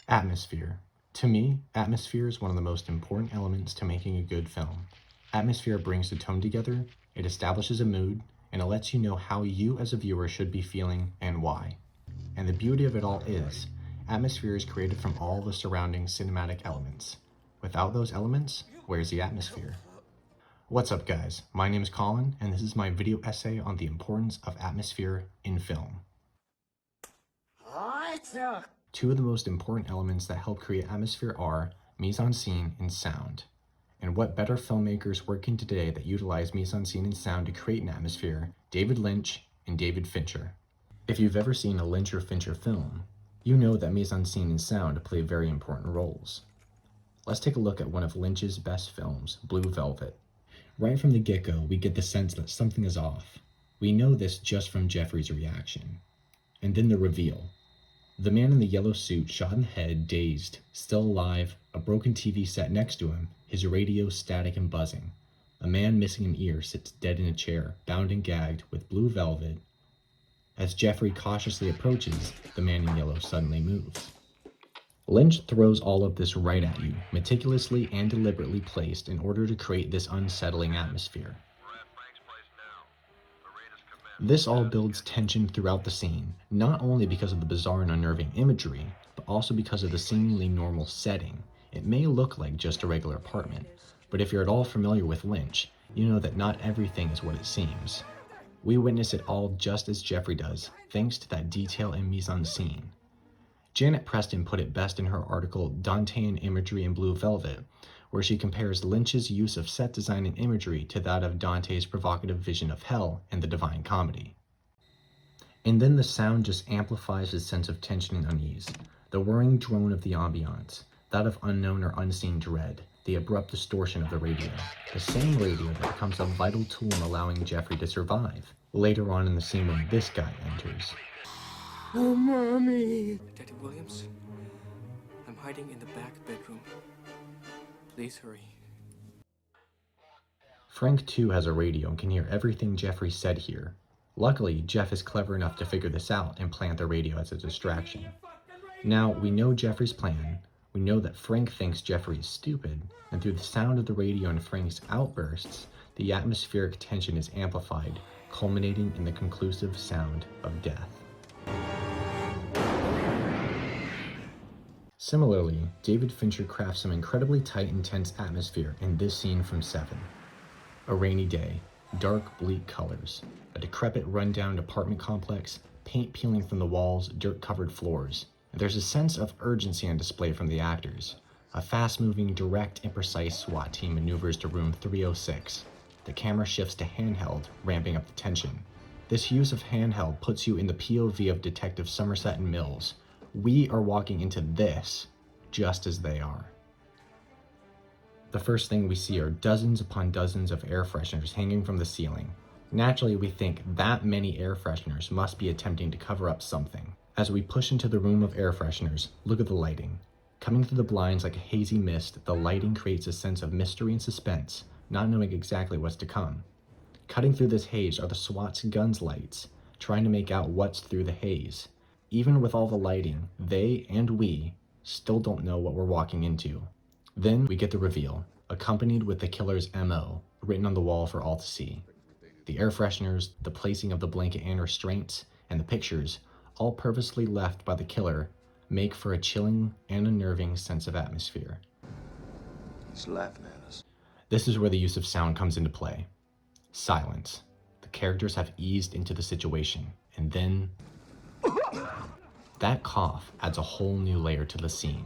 Atmosphere. To me, atmosphere is one of the most important elements to making a good film. Atmosphere brings the tone together, it establishes a mood, and it lets you know how you as a viewer should be feeling and why. And the beauty of it all is, atmosphere is created from all the surrounding cinematic elements. Without those elements, where's the atmosphere? What's up guys, my name is Colin, and this is my video essay on the importance of atmosphere in film. Two of the most important elements that help create atmosphere are mise-en-scene and sound. And what better filmmakers working today that utilize mise-en-scene and sound to create an atmosphere, David Lynch and David Fincher. If you've ever seen a Lynch or Fincher film, you know that mise-en-scene and sound play very important roles. Let's take a look at one of Lynch's best films, Blue Velvet. Right from the get-go, we get the sense that something is off. We know this just from Jeffrey's reaction. And then the reveal. The man in the yellow suit, shot in the head, dazed, still alive, a broken TV set next to him, his radio static and buzzing. A man missing an ear sits dead in a chair, bound and gagged, with blue velvet. As Jeffrey cautiously approaches, the man in yellow suddenly moves. Lynch throws all of this right at you, meticulously and deliberately placed in order to create this unsettling atmosphere. This all builds tension throughout the scene, not only because of the bizarre and unnerving imagery, but also because of the seemingly normal setting. It may look like just a regular apartment, but if you're at all familiar with Lynch, you know that not everything is what it seems. We witness it all just as Jeffrey does, thanks to that detail in mise-en-scene. Janet Preston put it best in her article Dantean Imagery in Blue Velvet, where she compares Lynch's use of set design and imagery to that of Dante's provocative vision of hell in the Divine Comedy. And then the sound just amplifies his sense of tension and unease, the whirring drone of the ambiance, that of unknown or unseen dread, the abrupt distortion of the radio, the same radio that becomes a vital tool in allowing Jeffrey to survive. Later on in the scene when this guy enters. Oh, Mommy! Detective Williams, I'm hiding in the back bedroom. Please hurry. Frank too has a radio and can hear everything Jeffrey said here. Luckily, Jeff is clever enough to figure this out and plant the radio as a distraction. Now, we know Jeffrey's plan, we know that Frank thinks Jeffrey is stupid, and through the sound of the radio and Frank's outbursts, the atmospheric tension is amplified, culminating in the conclusive sound of death. Similarly, David Fincher crafts some incredibly tight and tense atmosphere in this scene from Seven. A rainy day, dark, bleak colors, a decrepit, run-down apartment complex, paint peeling from the walls, dirt-covered floors. And there's a sense of urgency on display from the actors. A fast-moving, direct, and precise SWAT team maneuvers to room 306. The camera shifts to handheld, ramping up the tension. This use of handheld puts you in the POV of Detective Somerset and Mills. We are walking into this just as they are. The first thing we see are dozens upon dozens of air fresheners hanging from the ceiling. Naturally, we think that many air fresheners must be attempting to cover up something. As we push into the room of air fresheners, look at the lighting. Coming through the blinds like a hazy mist, the lighting creates a sense of mystery and suspense, not knowing exactly what's to come. Cutting through this haze are the SWAT's guns lights, trying to make out what's through the haze. Even with all the lighting, they and we still don't know what we're walking into. Then we get the reveal, accompanied with the killer's MO, written on the wall for all to see. The air fresheners, the placing of the blanket and restraints, and the pictures, all purposely left by the killer, make for a chilling and unnerving sense of atmosphere. He's laughing at us. This is where the use of sound comes into play. Silence. The characters have eased into the situation, and then that cough adds a whole new layer to the scene.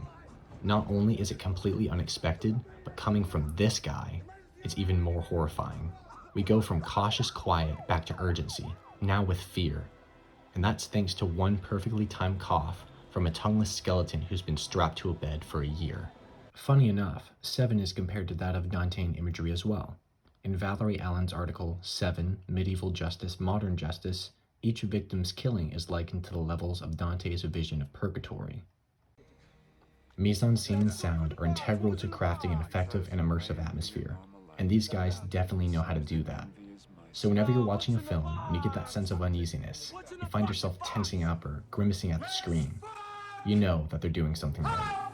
Not only is it completely unexpected, but coming from this guy, it's even more horrifying. We go from cautious quiet back to urgency, now with fear. And that's thanks to one perfectly timed cough from a tongueless skeleton who's been strapped to a bed for a year. Funny enough, Seven is compared to that of Dantean imagery as well. In Valerie Allen's article, Seven, Medieval Justice, Modern Justice, each victim's killing is likened to the levels of Dante's vision of purgatory. Mise-en-scene and sound are integral to crafting an effective and immersive atmosphere, and these guys definitely know how to do that. So whenever you're watching a film and you get that sense of uneasiness, you find yourself tensing up or grimacing at the screen, you know that they're doing something right.